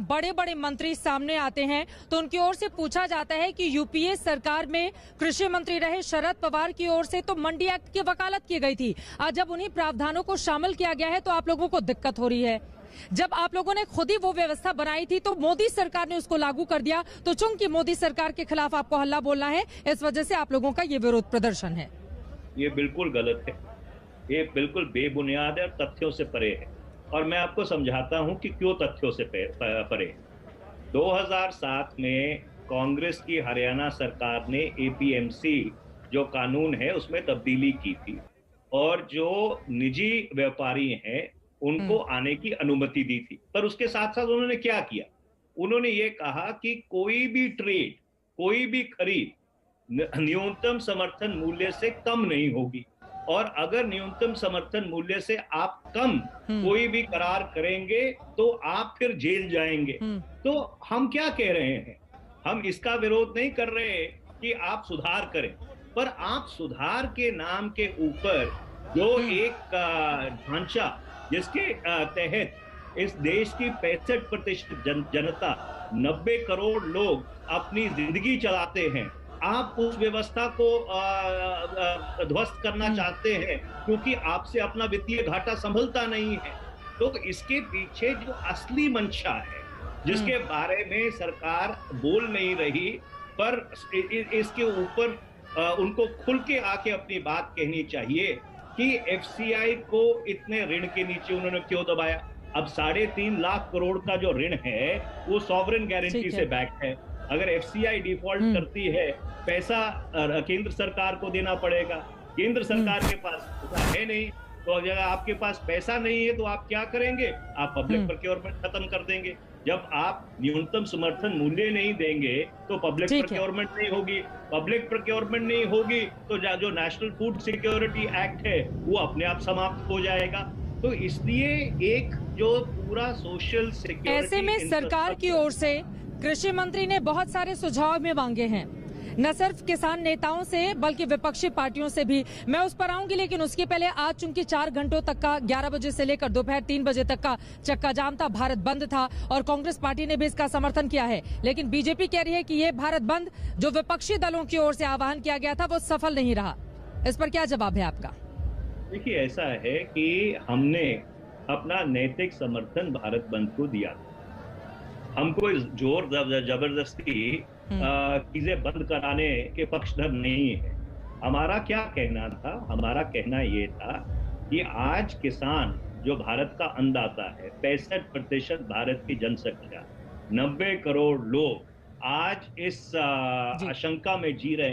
बड़े बड़े मंत्री सामने आते हैं तो उनकी ओर से पूछा जाता है कि यूपीए सरकार में कृषि मंत्री रहे शरद पवार की ओर से तो मंडी एक्ट की वकालत की गई थी। आज जब उन्हीं प्रावधानों को शामिल किया गया है तो आप लोगों को दिक्कत हो रही है। जब आप लोगों ने खुद ही वो व्यवस्था बनाई थी तो मोदी सरकार ने उसको लागू कर दिया, तो चूंकि मोदी सरकार के खिलाफ आपको हल्ला बोलना है, इस वजह से आप लोगों का ये विरोध प्रदर्शन है। ये बिल्कुल गलत है, ये बिल्कुल बेबुनियाद है और तथ्यों से परे है। और मैं आपको समझाता हूं कि क्यों तथ्यों से परे है। 2007 में कांग्रेस की हरियाणा सरकार ने एपीएमसी जो कानून है उसमें तब्दीली की थी और जो निजी व्यापारी हैं उनको आने की अनुमति दी थी। पर उसके साथ साथ उन्होंने क्या किया, उन्होंने ये कहा कि कोई भी ट्रेड, कोई भी खरीद न्यूनतम समर्थन मूल्य से कम नहीं होगी और अगर न्यूनतम समर्थन मूल्य से आप कम कोई भी करार करेंगे तो आप फिर जेल जाएंगे। तो हम क्या कह रहे हैं, हम इसका विरोध नहीं कर रहे कि आप सुधार करें, पर आप सुधार के नाम के ऊपर जो एक ढांचा जिसके तहत इस देश की 65% जनता 90 करोड़ लोग अपनी जिंदगी चलाते हैं, आप उस व्यवस्था को ध्वस्त करना चाहते हैं क्योंकि आपसे अपना वित्तीय घाटा संभलता नहीं है। तो इसके पीछे जो असली मंशा है जिसके बारे में सरकार बोल नहीं रही, पर इसके ऊपर उनको खुल के आके अपनी बात कहनी चाहिए कि एफसीआई को इतने ऋण के नीचे उन्होंने क्यों दबाया। अब 3.5 लाख करोड़ का जो ऋण है वो सॉवरेन गारंटी से बैक्ड है। अगर एफसीआई डिफॉल्ट करती है, पैसा केंद्र सरकार को देना पड़ेगा। केंद्र सरकार के पास पैसा है नहीं, तो अगर आपके पास पैसा नहीं है तो आप क्या करेंगे, आप पब्लिक प्रोक्योरमेंट खत्म कर देंगे। जब आप न्यूनतम समर्थन मूल्य नहीं देंगे तो पब्लिक प्रोक्योरमेंट नहीं होगी, पब्लिक प्रोक्योरमेंट नहीं होगी तो जो नेशनल फूड सिक्योरिटी एक्ट है वो अपने आप समाप्त हो जाएगा। तो इसलिए एक जो पूरा सोशल सिक्योरिटी, ऐसे में सरकार की ओर से कृषि मंत्री ने बहुत सारे सुझाव में मांगे हैं, न सिर्फ किसान नेताओं से बल्कि विपक्षी पार्टियों से भी। मैं उस पर आऊंगी, लेकिन उसके पहले आज चूंकि 4 घंटों तक का 11 बजे से लेकर दोपहर 3 बजे तक का चक्का जाम था, भारत बंद था और कांग्रेस पार्टी ने भी इसका समर्थन किया है, लेकिन बीजेपी कह रही है कि ये भारत बंद जो विपक्षी दलों की ओर से आह्वान किया गया था वो सफल नहीं रहा। इस पर क्या जवाब है आपका? देखिए, ऐसा है कि हमने अपना नैतिक समर्थन भारत बंद को दिया। हमको जोर जबरदस्ती चीजें बंद कराने के पक्षधर नहीं है। हमारा क्या कहना था, हमारा कहना ये था कि आज किसान जो भारत का अन्नदाता है, 65% भारत की जनसंख्या, 90 करोड़ लोग आज इस आशंका में जी रहे हैं